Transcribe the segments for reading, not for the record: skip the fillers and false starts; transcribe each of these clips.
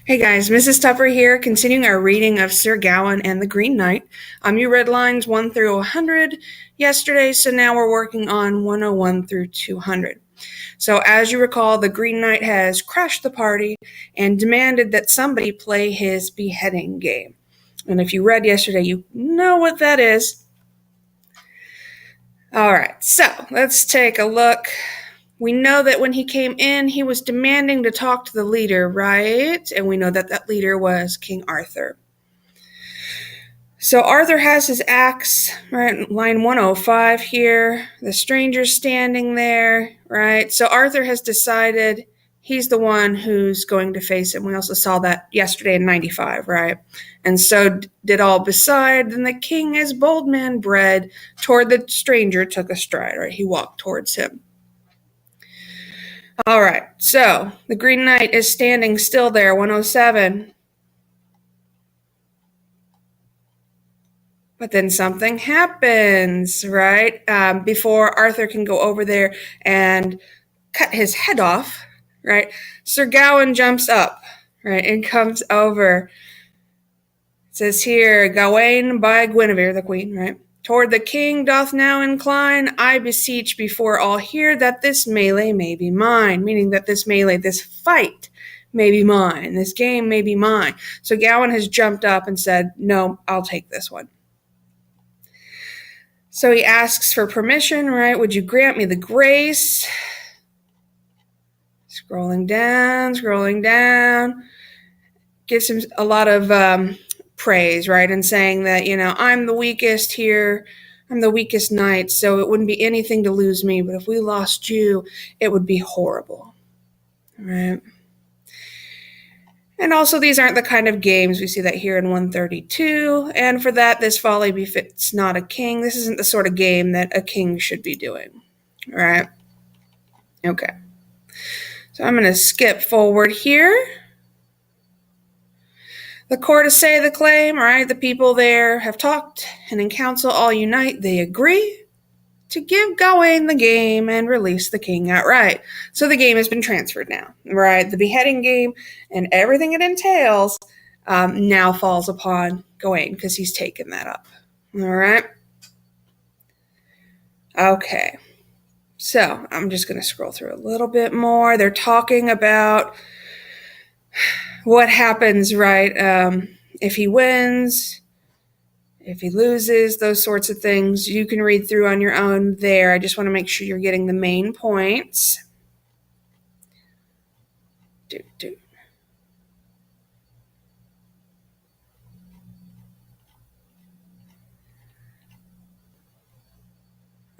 Hey guys, Mrs. Tupper here, continuing our reading of Sir Gawain and the Green Knight. You read lines 1 through 100 yesterday, so now we're working on 101 through 200. So as you recall, the Green Knight has crashed the party and demanded that somebody play his beheading game. And if you read yesterday, you know what that is. All right, so let's take a look. We know that when he came in, he was demanding to talk to the leader, right? And we know that that leader was King Arthur. So Arthur has his axe, right? Line 105 here. The stranger's standing there, right? So Arthur has decided he's the one who's going to face him. We also saw that yesterday in 95, right? And so did all beside. Then the king, as bold man bred, toward the stranger took a stride, right? He walked towards him. All right, so the Green Knight is standing still there, 107. But then something happens, right? Before Arthur can go over there and cut his head off, right? Sir Gawain jumps up, right, and comes over. It says here, Gawain by Guinevere, the queen, right? Toward the king doth now incline, I beseech before all here that this melee may be mine, meaning that this melee, this fight, may be mine, this game may be mine. So Gawain has jumped up and said, no, I'll take this one. So he asks for permission, right? Would you grant me the grace? Scrolling down, gives him a lot of praise, right? And saying that, I'm the weakest here. I'm the weakest knight, so it wouldn't be anything to lose me. But if we lost you, it would be horrible, right? And also, these aren't the kind of games. We see that here in 132. And for that, this folly befits not a king. This isn't the sort of game that a king should be doing, right? Okay. So I'm going to skip forward here. The court assay the claim, right? The people there have talked, and in council all unite. They agree to give Gawain the game and release the king outright. So the game has been transferred now, right? The beheading game and everything it entails now falls upon Gawain because he's taken that up, all right? Okay, so I'm just going to scroll through a little bit more. They're talking about what happens, right, if he wins, if he loses, those sorts of things. You can read through on your own there. I just want to make sure you're getting the main points.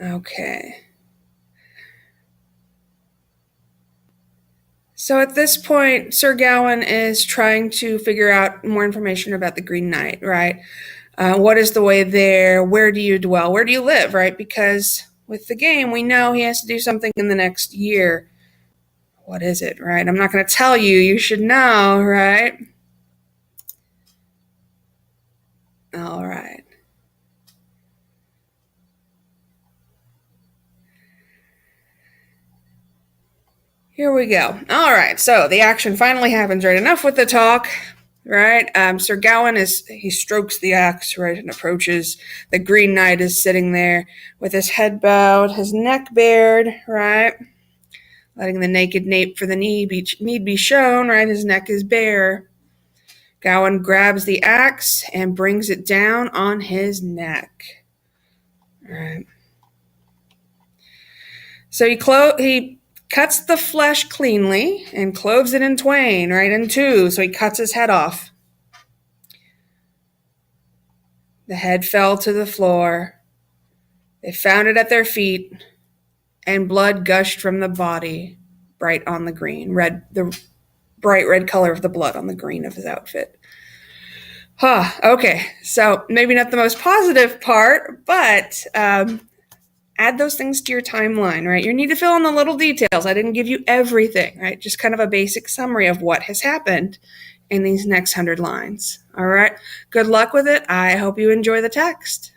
Okay. So at this point, Sir Gawain is trying to figure out more information about the Green Knight, right? What is the way there? Where do you dwell? Where do you live, right? Because with the game, we know he has to do something in the next year. What is it, right? I'm not going to tell you. You should know, right? All right. Here we go. All right, so the action finally happens, right? Enough with the talk, right? Sir Gawain he strokes the axe, right, and approaches. The Green Knight is sitting there with his head bowed, his neck bared, right? Letting the naked nape for the need be shown, right? His neck is bare. Gawain grabs the axe and brings it down on his neck. All right. So he cuts the flesh cleanly and cloves it in twain, right, in two. So he cuts his head off. The head fell to the floor. They found it at their feet, and blood gushed from the body, bright on the green, the bright red color of the blood on the green of his outfit. Okay, so maybe not the most positive part, but add those things to your timeline, right? You need to fill in the little details. I didn't give you everything, right? Just kind of a basic summary of what has happened in these next 100 lines, all right? Good luck with it. I hope you enjoy the text.